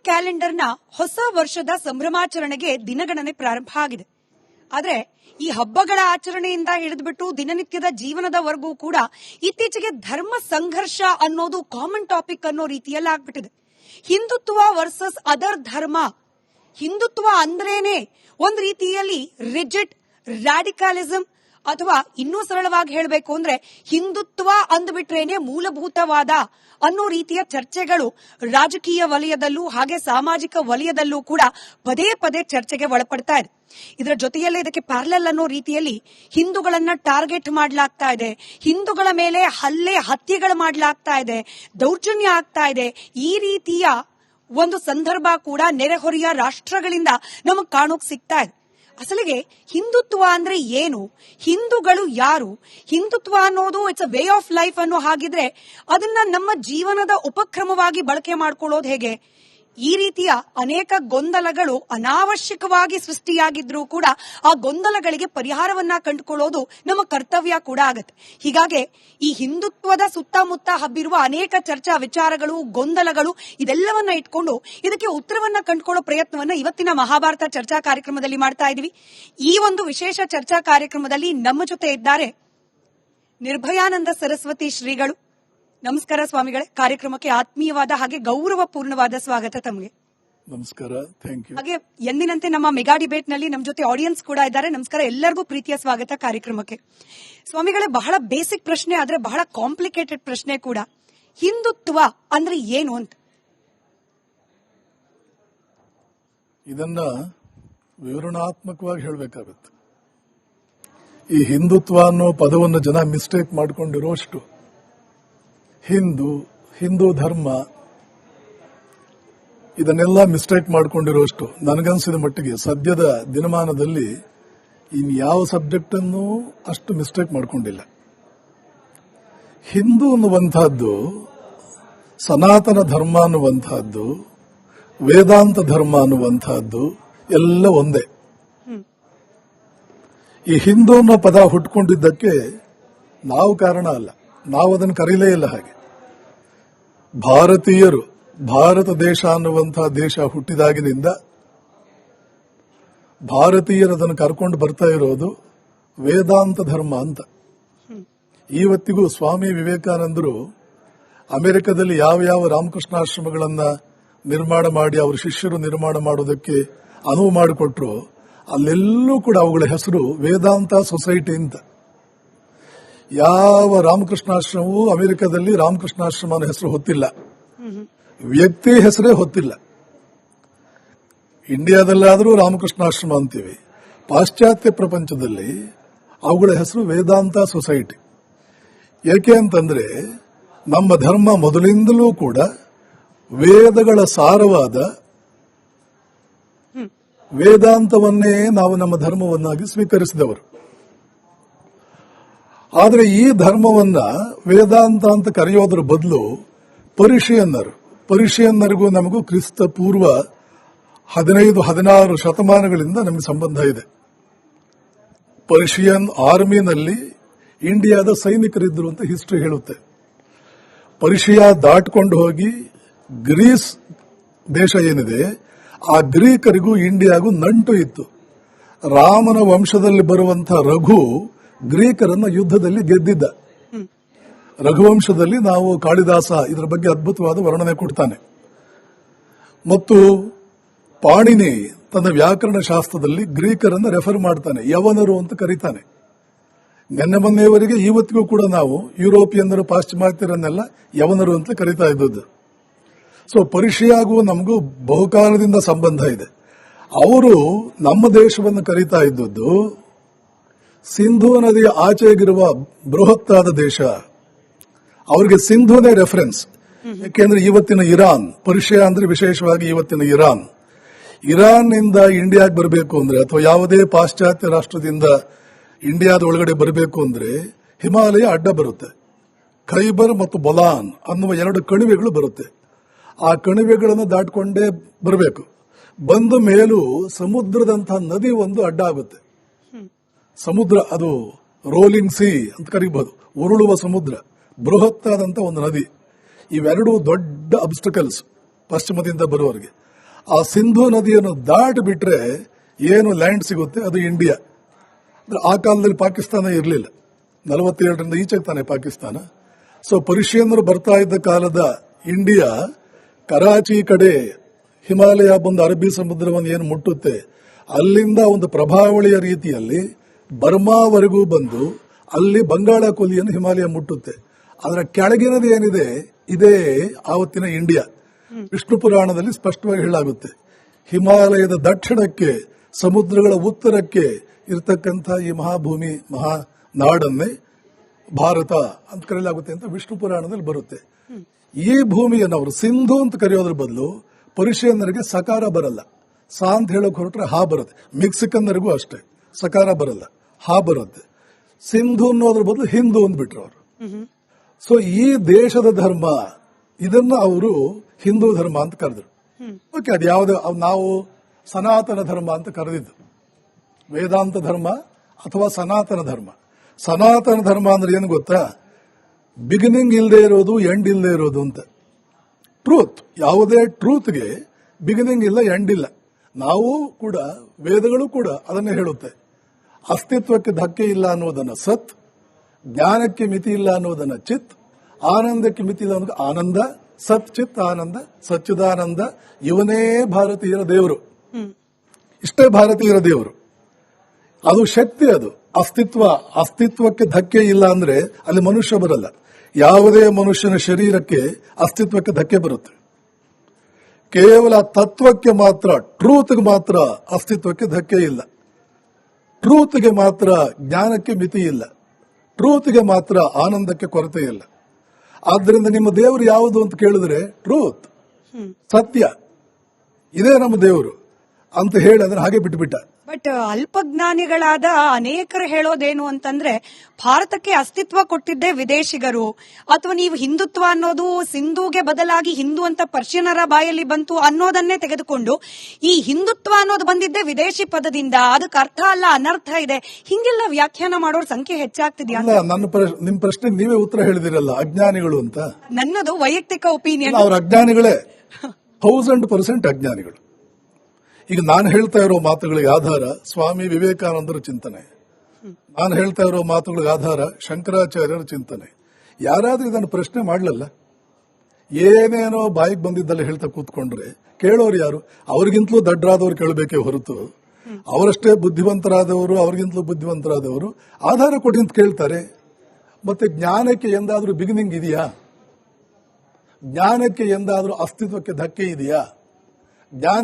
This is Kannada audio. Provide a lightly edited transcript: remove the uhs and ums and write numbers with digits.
ಕ್ಯಾಲೆಂಡರ್ನ ಹೊಸ ವರ್ಷದ ಸಂಭ್ರಮಾಚರಣೆಗೆ ದಿನಗಣನೆ ಪ್ರಾರಂಭ ಆಗಿದೆ. ಆದ್ರೆ ಈ ಹಬ್ಬಗಳ ಆಚರಣೆಯಿಂದ ಹಿಡಿದ್ಬಿಟ್ಟು ದಿನನಿತ್ಯದ ಜೀವನದವರೆಗೂ ಕೂಡ ಇತ್ತೀಚೆಗೆ ಧರ್ಮ ಸಂಘರ್ಷ ಅನ್ನೋದು ಕಾಮನ್ ಟಾಪಿಕ್ ಅನ್ನೋ ರೀತಿಯಲ್ಲಿ ಆಗ್ಬಿಟ್ಟಿದೆ. ಹಿಂದುತ್ವ ವರ್ಸಸ್ ಅದರ್ ಧರ್ಮ. ಹಿಂದುತ್ವ ಅಂದ್ರೇನೆ ಒಂದ್ ರೀತಿಯಲ್ಲಿ ರಿಜಿಡ್ ರಾಡಿಕಲಿಸಂ, ಅಥವಾ ಇನ್ನೂ ಸರಳವಾಗಿ ಹೇಳಬೇಕು ಅಂದ್ರೆ ಹಿಂದುತ್ವ ಅಂದ್ಬಿಟ್ರೇನೆ ಮೂಲಭೂತವಾದ ಅನ್ನೋ ರೀತಿಯ ಚರ್ಚೆಗಳು ರಾಜಕೀಯ ವಲಯದಲ್ಲೂ ಹಾಗೆ ಸಾಮಾಜಿಕ ವಲಯದಲ್ಲೂ ಕೂಡ ಪದೇ ಪದೇ ಚರ್ಚೆಗೆ ಒಳಪಡ್ತಾ ಇದೆ. ಇದರ ಜೊತೆಯಲ್ಲೇ ಇದಕ್ಕೆ ಪ್ಯಾರಲಲ್ ಅನ್ನೋ ರೀತಿಯಲ್ಲಿ ಹಿಂದೂಗಳನ್ನ ಟಾರ್ಗೆಟ್ ಮಾಡಲಾಗ್ತಾ ಇದೆ, ಹಿಂದೂಗಳ ಮೇಲೆ ಹತ್ಯೆಗಳು ಮಾಡಲಾಗ್ತಾ ಇದೆ, ದೌರ್ಜನ್ಯ ಆಗ್ತಾ ಇದೆ. ಈ ರೀತಿಯ ಒಂದು ಸಂದರ್ಭ ಕೂಡ ನೆರೆಹೊರೆಯ ರಾಷ್ಟ್ರಗಳಿಂದ ನಮಗೆ ಕಾಣೋಕ್ ಸಿಗ್ತಾ ಇದೆ. ಅಸಲಿಗೆ ಹಿಂದುತ್ವ ಅಂದ್ರೆ ಏನು, ಹಿಂದೂಗಳು ಯಾರು, ಹಿಂದುತ್ವ ಅನ್ನೋದು it's a way of life ಅನ್ನೋ ಹಾಗಿದ್ರೆ ಅದನ್ನ ನಮ್ಮ ಜೀವನದ ಉಪಕ್ರಮವಾಗಿ ಬಳಕೆ ಮಾಡ್ಕೊಳ್ಳೋದು ಹೇಗೆ? ಈ ರೀತಿಯ ಅನೇಕ ಗೊಂದಲಗಳು ಅನಾವಶ್ಯಕವಾಗಿ ಸೃಷ್ಟಿಯಾಗಿದ್ರೂ ಕೂಡ ಆ ಗೊಂದಲಗಳಿಗೆ ಪರಿಹಾರವನ್ನ ಕಂಡುಕೊಳ್ಳೋದು ನಮ್ಮ ಕರ್ತವ್ಯ ಕೂಡ ಆಗತ್ತೆ. ಹೀಗಾಗಿ ಈ ಹಿಂದುತ್ವದ ಸುತ್ತಮುತ್ತ ಹಬ್ಬಿರುವ ಅನೇಕ ಚರ್ಚಾ ವಿಚಾರಗಳು, ಗೊಂದಲಗಳು ಇದೆಲ್ಲವನ್ನ ಇಟ್ಕೊಂಡು ಇದಕ್ಕೆ ಉತ್ತರವನ್ನ ಕಂಡುಕೊಳ್ಳೋ ಪ್ರಯತ್ನವನ್ನ ಇವತ್ತಿನ ಮಹಾಭಾರತ ಚರ್ಚಾ ಕಾರ್ಯಕ್ರಮದಲ್ಲಿ ಮಾಡ್ತಾ ಇದೀವಿ. ಈ ಒಂದು ವಿಶೇಷ ಚರ್ಚಾ ಕಾರ್ಯಕ್ರಮದಲ್ಲಿ ನಮ್ಮ ಜೊತೆ ಇದ್ದಾರೆ ನಿರ್ಭಯಾನಂದ ಸರಸ್ವತಿ ಶ್ರೀಗಳು. ನಮಸ್ಕಾರ ಸ್ವಾಮಿಗಳೇ, ಕಾರ್ಯಕ್ರಮಕ್ಕೆ ಆತ್ಮೀಯವಾದ ಹಾಗೆ ಗೌರವಪೂರ್ಣವಾದ ಸ್ವಾಗತ ತಮಗೆ. ನಮಸ್ಕಾರ, ಥ್ಯಾಂಕ್ ಯು. ಹಾಗೆ ಎಂದಿನಂತೆ ನಮ್ಮ ಮೆಗಾ ಡಿಬೇಟ್ ನಲ್ಲಿ ನಮ್ಮ ಜೊತೆ ಆಡಿಯನ್ಸ್ ಕೂಡ ಇದ್ದಾರೆ. ನಮಸ್ಕಾರ, ಎಲ್ಲರಿಗೂ ಪ್ರೀತಿಯ ಸ್ವಾಗತ ಕಾರ್ಯಕ್ರಮಕ್ಕೆ. ಸ್ವಾಮಿಗಳೇ, ಬಹಳ ಬೇಸಿಕ್ ಪ್ರಶ್ನೆ ಆದ್ರೆ ಬಹಳ ಕಾಂಪ್ಲಿಕೇಟೆಡ್ ಪ್ರಶ್ನೆ ಕೂಡ. ಹಿಂದುತ್ವ ಅಂದ್ರೆ ಏನು ಅಂತ ಇದನ್ನ ವಿವರಣಾತ್ಮಕವಾಗಿ ಹೇಳಬೇಕಾಗುತ್ತೆ. ಈ ಹಿಂದುತ್ವ ಅನ್ನೋ ಪದವನ್ನು ಜನ ಮಿಸ್ಟೇಕ್ ಮಾಡಿಕೊಂಡಿರೋಷ್ಟು ಹಿಂದೂ ಧರ್ಮ ಇದನ್ನೆಲ್ಲ ಮಿಸ್ಟೇಕ್ ಮಾಡಿಕೊಂಡಿರೋಷ್ಟು ನನಗನ್ಸಿದ ಮಟ್ಟಿಗೆ ಸದ್ಯದ ದಿನಮಾನದಲ್ಲಿ ಇನ್ಯಾವ ಸಬ್ಜೆಕ್ಟ್ ಅನ್ನು ಅಷ್ಟು ಮಿಸ್ಟೇಕ್ ಮಾಡಿಕೊಂಡಿಲ್ಲ. ಹಿಂದೂ ಅನ್ನುವಂತಹದ್ದು, ಸನಾತನ ಧರ್ಮ ಅನ್ನುವಂತಹದ್ದು, ವೇದಾಂತ ಧರ್ಮ ಅನ್ನುವಂತಹದ್ದು ಎಲ್ಲ ಒಂದೇ. ಈ ಹಿಂದೂ ಅನ್ನೋ ಪದ ಹುಟ್ಕೊಂಡಿದ್ದಕ್ಕೆ ನಾವು ಕಾರಣ ಅಲ್ಲ, ನಾವು ಅದನ್ನು ಕರೀಲೇ ಇಲ್ಲ. ಹಾಗೆ ಭಾರತೀಯರು, ಭಾರತ ದೇಶ ಅನ್ನುವಂತಹ ದೇಶ ಹುಟ್ಟಿದಾಗಿನಿಂದ ಭಾರತೀಯರು ಅದನ್ನು ಕರ್ಕೊಂಡು ಬರ್ತಾ ಇರೋದು ವೇದಾಂತ ಧರ್ಮ ಅಂತ. ಇವತ್ತಿಗೂ ಸ್ವಾಮಿ ವಿವೇಕಾನಂದರು ಅಮೆರಿಕದಲ್ಲಿ ಯಾವ ಯಾವ ರಾಮಕೃಷ್ಣಾಶ್ರಮಗಳನ್ನ ನಿರ್ಮಾಣ ಮಾಡಿ ಅವರ ಶಿಷ್ಯರು ನಿರ್ಮಾಣ ಮಾಡೋದಕ್ಕೆ ಅನುವು ಮಾಡಿಕೊಟ್ರು, ಅಲ್ಲೆಲ್ಲೂ ಕೂಡ ಅವುಗಳ ಹೆಸರು ವೇದಾಂತ ಸೊಸೈಟಿ ಅಂತ. ಯಾವ ರಾಮಕೃಷ್ಣಾಶ್ರಮವೂ ಅಮೆರಿಕದಲ್ಲಿ ರಾಮಕೃಷ್ಣಾಶ್ರಮ ಅನ್ನೋ ಹೆಸರು ಹೊತ್ತಿಲ್ಲ, ವ್ಯಕ್ತಿ ಹೆಸರೇ ಹೊತ್ತಿಲ್ಲ. ಇಂಡಿಯಾದಲ್ಲಾದರೂ ರಾಮಕೃಷ್ಣಾಶ್ರಮ ಅಂತೀವಿ, ಪಾಶ್ಚಾತ್ಯ ಪ್ರಪಂಚದಲ್ಲಿ ಅವುಗಳ ಹೆಸರು ವೇದಾಂತ ಸೊಸೈಟಿ. ಏಕೆ ಅಂತಂದ್ರೆ ನಮ್ಮ ಧರ್ಮ ಮೊದಲಿಂದಲೂ ಕೂಡ ವೇದಗಳ ಸಾರವಾದ ವೇದಾಂತವನ್ನೇ ನಾವು ನಮ್ಮ ಧರ್ಮವನ್ನಾಗಿ ಸ್ವೀಕರಿಸಿದವರು. ಆದರೆ ಈ ಧರ್ಮವನ್ನ ವೇದಾಂತ ಅಂತ ಕರೆಯೋದ್ರ ಬದಲು ಪರ್ಷಿಯನ್ನರಿಗೂ ನಮಗೂ ಕ್ರಿಸ್ತ ಪೂರ್ವ 15-16 ಶತಮಾನಗಳಿಂದ ನಮಗೆ ಸಂಬಂಧ ಇದೆ. ಪರ್ಷಿಯನ್ ಆರ್ಮಿನಲ್ಲಿ ಇಂಡಿಯಾದ ಸೈನಿಕರಿದ್ದರು ಅಂತ ಹಿಸ್ಟರಿ ಹೇಳುತ್ತೆ. ಪರ್ಷಿಯಾ ದಾಟ್ಕೊಂಡು ಹೋಗಿ ಗ್ರೀಸ್ ದೇಶ ಏನಿದೆ, ಆ ಗ್ರೀಕರಿಗೂ ಇಂಡಿಯಾಗೂ ನಂಟು ಇತ್ತು. ರಾಮನ ವಂಶದಲ್ಲಿ ಬರುವಂತಹ ರಘು ಗ್ರೀಕರನ್ನ ಯುದ್ಧದಲ್ಲಿ ಗೆದ್ದಿದ್ದ. ರಘುವಂಶದಲ್ಲಿ ನಾವು ಕಾಳಿದಾಸ ಇದರ ಬಗ್ಗೆ ಅದ್ಭುತವಾದ ವರ್ಣನೆ ಕೊಡ್ತಾನೆ. ಮತ್ತು ಪಾಣಿನಿ ತನ್ನ ವ್ಯಾಕರಣ ಶಾಸ್ತ್ರದಲ್ಲಿ ಗ್ರೀಕರನ್ನ ರೆಫರ್ ಮಾಡ್ತಾನೆ, ಯವನರು ಅಂತ ಕರೀತಾನೆ. ನೆನ್ನೆ ಮೊನ್ನೆಯವರೆಗೆ ಇವತ್ತಿಗೂ ಕೂಡ ನಾವು ಯುರೋಪಿಯನ್ನರು, ಪಾಶ್ಚಿಮಾತ್ಯರನ್ನೆಲ್ಲ ಯವನರು ಅಂತ ಕರೀತಾ ಇದ್ದದ್ದು. ಸೊ ಪರ್ಷಿಯಾಗೂ ನಮಗೂ ಬಹುಕಾಲದಿಂದ ಸಂಬಂಧ ಇದೆ. ಅವರು ನಮ್ಮ ದೇಶವನ್ನು ಕರೀತಾ ಇದ್ದದ್ದು ಸಿಂಧೂ ನದಿಯ ಆಚೆಗಿರುವ ಬೃಹತ್ತಾದ ದೇಶ. ಅವರಿಗೆ ಸಿಂಧೂನೇ ರೆಫರೆನ್ಸ್. ಯಾಕೆಂದ್ರೆ ಇವತ್ತಿನ ಇರಾನ್, ಪರ್ಷಿಯಾ ಅಂದ್ರೆ ವಿಶೇಷವಾಗಿ ಇವತ್ತಿನ ಇರಾನ್ ನಿಂದ ಇಂಡಿಯಾಗೆ ಬರಬೇಕು ಅಂದ್ರೆ, ಅಥವಾ ಯಾವುದೇ ಪಾಶ್ಚಾತ್ಯ ರಾಷ್ಟ್ರದಿಂದ ಇಂಡಿಯಾದ ಒಳಗಡೆ ಬರಬೇಕು ಅಂದ್ರೆ ಹಿಮಾಲಯ ಅಡ್ಡ ಬರುತ್ತೆ. ಖೈಬರ್ ಮತ್ತು ಬೊಲಾನ್ ಅನ್ನುವ 2 ಕಣಿವೆಗಳು ಬರುತ್ತೆ. ಆ ಕಣಿವೆಗಳನ್ನು ದಾಟಿಕೊಂಡೇ ಬರಬೇಕು. ಬಂದ ಮೇಲೂ ಸಮುದ್ರದಂತಹ ನದಿ ಒಂದು ಅಡ್ಡ ಆಗುತ್ತೆ. ಸಮುದ್ರ, ಅದು ರೋಲಿಂಗ್ ಸಿ ಅಂತ ಕರೀಬಹುದು, ಉರುಳುವ ಸಮುದ್ರ, ಬೃಹತ್ತಾದಂತ ಒಂದು ನದಿ. ಇವೆರಡೂ ದೊಡ್ಡ ಅಬ್ಸ್ಟಕಲ್ಸ್ ಪಶ್ಚಿಮದಿಂದ ಬರುವವರಿಗೆ. ಆ ಸಿಂಧೂ ನದಿಯನ್ನು ದಾಟಿಬಿಟ್ರೆ ಏನು ಲ್ಯಾಂಡ್ ಸಿಗುತ್ತೆ ಅದು ಇಂಡಿಯಾ. ಆ ಕಾಲದಲ್ಲಿ ಪಾಕಿಸ್ತಾನ ಇರಲಿಲ್ಲ, 47ರಿಂದ ಈಚೆಗೆ ತಾನೆ ಪಾಕಿಸ್ತಾನ. ಸೊ ಪರ್ಷಿಯನ್ನರು ಬರ್ತಾ ಇದ್ದ ಕಾಲದ ಇಂಡಿಯಾ ಕರಾಚಿ ಕಡೆ ಹಿಮಾಲಯ ಬಂದು ಅರಬ್ಬಿ ಸಮುದ್ರವನ್ನು ಏನು ಮುಟ್ಟುತ್ತೆ, ಅಲ್ಲಿಂದ ಒಂದು ಪ್ರಭಾವಳಿಯ ರೀತಿಯಲ್ಲಿ ಬರ್ಮಾವರೆಗೂ ಬಂದು ಅಲ್ಲಿ ಬಂಗಾಳ ಕೊಲ್ಲಿಯನ್ನು ಹಿಮಾಲಯ ಮುಟ್ಟುತ್ತೆ. ಅದರ ಕೆಳಗಿನದು ಏನಿದೆ ಇದೇ ಆವತ್ತಿನ ಇಂಡಿಯಾ. ವಿಷ್ಣು ಪುರಾಣದಲ್ಲಿ ಸ್ಪಷ್ಟವಾಗಿ ಹೇಳಲಾಗುತ್ತೆ, ಹಿಮಾಲಯದ ದಕ್ಷಿಣಕ್ಕೆ ಸಮುದ್ರಗಳ ಉತ್ತರಕ್ಕೆ ಇರತಕ್ಕಂಥ ಈ ಮಹಾಭೂಮಿ ಮಹಾನಾಡನ್ನೇ ಭಾರತ ಅಂತ ಕರೆಯಲಾಗುತ್ತೆ ಅಂತ ವಿಷ್ಣು ಪುರಾಣದಲ್ಲಿ ಬರುತ್ತೆ. ಈ ಭೂಮಿಯನ್ನು ಅವರು ಸಿಂಧು ಅಂತ ಕರೆಯೋದ್ರ ಬದಲು ಪರ್ಷಿಯನ್ನರಿಗೆ ಸಕಾರ ಬರಲ್ಲ, ಸಾ ಅಂತ ಹೇಳೋಕೆ ಹೊರಟ್ರೆ ಹಾ ಬರುತ್ತೆ. ಮೆಕ್ಸಿಕನ್ನರಿಗೂ ಅಷ್ಟೇ ಸಕಾರ ಬರಲ್ಲ, ಹಾ ಬರುತ್ತೆ. ಸಿಂಧು ಅನ್ನೋದ್ರ ಬದಲು ಹಿಂದೂ ಅಂದ್ಬಿಟ್ರು ಅವರು. ಸೊ ಈ ದೇಶದ ಧರ್ಮ ಇದನ್ನ ಅವರು ಹಿಂದೂ ಧರ್ಮ ಅಂತ ಕರೆದ್ರು. ಓಕೆ, ಅದು ಯಾವ್ದು ನಾವು ಸನಾತನ ಧರ್ಮ ಅಂತ ಕರೆದಿದ್ದು, ವೇದಾಂತ ಧರ್ಮ ಅಥವಾ ಸನಾತನ ಧರ್ಮ. ಸನಾತನ ಧರ್ಮ ಅಂದ್ರೆ ಏನು ಗೊತ್ತಾ, ಬಿಗಿನಿಂಗ್ ಇಲ್ಲದೆ ಇರೋದು, ಎಂಡ್ ಇಲ್ಲದೆ ಇರೋದು ಅಂತ. ಟ್ರೂತ್, ಯಾವುದೇ ಟ್ರೂತ್ಗೆ ಬಿಗಿನಿಂಗ್ ಇಲ್ಲ, ಎಂಡ್ ಇಲ್ಲ. ನಾವು ಕೂಡ, ವೇದಗಳು ಕೂಡ ಅದನ್ನೇ ಹೇಳುತ್ತೆ. ಅಸ್ತಿತ್ವಕ್ಕೆ ಧಕ್ಕೆ ಇಲ್ಲ ಅನ್ನೋದನ್ನ ಸತ್, ಜ್ಞಾನಕ್ಕೆ ಮಿತಿ ಇಲ್ಲ ಅನ್ನೋದನ್ನ ಚಿತ್, ಆನಂದಕ್ಕೆ ಮಿತಿ ಇಲ್ಲ ಅನ್ನೋದಕ್ಕೆ ಆನಂದ. ಸತ್ ಚಿತ್ ಆನಂದ ಸಚ್ಚಿದಾನಂದ, ಇವನೇ ಭಾರತೀಯರ ದೇವರು. ಇಷ್ಟೇ ಭಾರತೀಯರ ದೇವರು. ಅದು ಶಕ್ತಿ, ಅದು ಅಸ್ತಿತ್ವಕ್ಕೆ ಧಕ್ಕೆ ಇಲ್ಲ ಅಂದ್ರೆ ಅಲ್ಲಿ ಮನುಷ್ಯ ಬರಲ್ಲ. ಯಾವುದೇ ಮನುಷ್ಯನ ಶರೀರಕ್ಕೆ ಅಸ್ತಿತ್ವಕ್ಕೆ ಧಕ್ಕೆ ಬರುತ್ತೆ. ಕೇವಲ ತತ್ವಕ್ಕೆ ಮಾತ್ರ, ಟ್ರೂತ್ಗೆ ಮಾತ್ರ ಅಸ್ತಿತ್ವಕ್ಕೆ ಧಕ್ಕೆ ಇಲ್ಲ. ಟ್ರೂತ್ಗೆ ಮಾತ್ರ ಜ್ಞಾನಕ್ಕೆ ಮಿತಿ ಇಲ್ಲ. ಟ್ರೂತ್ಗೆ ಮಾತ್ರ ಆನಂದಕ್ಕೆ ಕೊರತೆ ಇಲ್ಲ. ಆದ್ದರಿಂದ ನಿಮ್ಮ ದೇವರು ಯಾವುದು ಅಂತ ಕೇಳಿದ್ರೆ ಟ್ರೂತ್, ಸತ್ಯ, ಇದೇ ನಮ್ಮ ದೇವರು ಅಂತ ಹೇಳಿ ಅದನ್ನ ಹಾಗೆ ಬಿಟ್ಟುಬಿಟ್ಟ. ಬಟ್ ಅಲ್ಪಜ್ಞಾನಿಗಳಾದ ಅನೇಕರು ಹೇಳೋದೇನು ಅಂತಂದ್ರೆ, ಭಾರತಕ್ಕೆ ಅಸ್ತಿತ್ವ ಕೊಟ್ಟಿದ್ದೇ ವಿದೇಶಿಗರು, ಅಥವಾ ನೀವು ಹಿಂದುತ್ವ ಅನ್ನೋದು ಸಿಂಧೂಗೆ ಬದಲಾಗಿ ಹಿಂದೂ ಅಂತ ಪರ್ಷಿಯನರ ಬಾಯಲ್ಲಿ ಬಂತು ಅನ್ನೋದನ್ನೇ ತೆಗೆದುಕೊಂಡು, ಈ ಹಿಂದುತ್ವ ಅನ್ನೋದು ಬಂದಿದ್ದೇ ವಿದೇಶಿ ಪದದಿಂದ, ಅದಕ್ಕೆ ಅರ್ಥ ಅಲ್ಲ ಅನರ್ಥ ಇದೆ, ಹಿಂಗೆಲ್ಲ ವ್ಯಾಖ್ಯಾನ ಮಾಡೋರ್ ಸಂಖ್ಯೆ ಹೆಚ್ಚಾಗ್ತಿದ್ಯಾ? ನಿಮ್ ಪ್ರಶ್ನೆಗೆ ನೀವೇ ಉತ್ತರ ಹೇಳಿದಿರಲ್ಲ, ಅಜ್ಞಾನಿಗಳು ಅಂತ. ನನ್ನದು ವೈಯಕ್ತಿಕ ಒಪಿನಿಯನ್. ಅವ್ರ ಅಜ್ಞಾನಿಗಳೇ 1000% ಅಜ್ಞಾನಿಗಳು. ಈಗ ನಾನು ಹೇಳ್ತಾ ಇರೋ ಮಾತುಗಳಿಗೆ ಆಧಾರ ಸ್ವಾಮಿ ವಿವೇಕಾನಂದರ ಚಿಂತನೆ, ನಾನು ಹೇಳ್ತಾ ಇರೋ ಮಾತುಗಳಿಗೆ ಆಧಾರ ಶಂಕರಾಚಾರ್ಯರ ಚಿಂತನೆ. ಯಾರಾದ್ರೂ ಇದನ್ನು ಪ್ರಶ್ನೆ ಮಾಡಲಲ್ಲ, ಏನೇನೋ ಬಾಯಿಗೆ ಬಂದಿದ್ದಲ್ಲ ಹೇಳ್ತಾ ಕೂತ್ಕೊಂಡ್ರೆ ಕೇಳೋರು ಯಾರು? ಅವ್ರಿಗಿಂತಲೂ ದಡ್ಡರಾದವ್ರು ಕೇಳಬೇಕೇ ಹೊರತು, ಅವರಷ್ಟೇ ಬುದ್ಧಿವಂತರಾದವರು, ಅವ್ರಿಗಿಂತಲೂ ಬುದ್ಧಿವಂತರಾದವರು ಆಧಾರ ಕೊಡಿ ಅಂತ ಕೇಳ್ತಾರೆ. ಮತ್ತೆ ಜ್ಞಾನಕ್ಕೆ ಎಂದಾದ್ರೂ ಬಿಗಿನಿಂಗ್ ಇದೆಯಾ? ಜ್ಞಾನಕ್ಕೆ ಎಂದಾದ್ರೂ ಅಸ್ತಿತ್ವಕ್ಕೆ ಧಕ್ಕೆ ಇದೆಯಾ? ಜ್ಞಾನ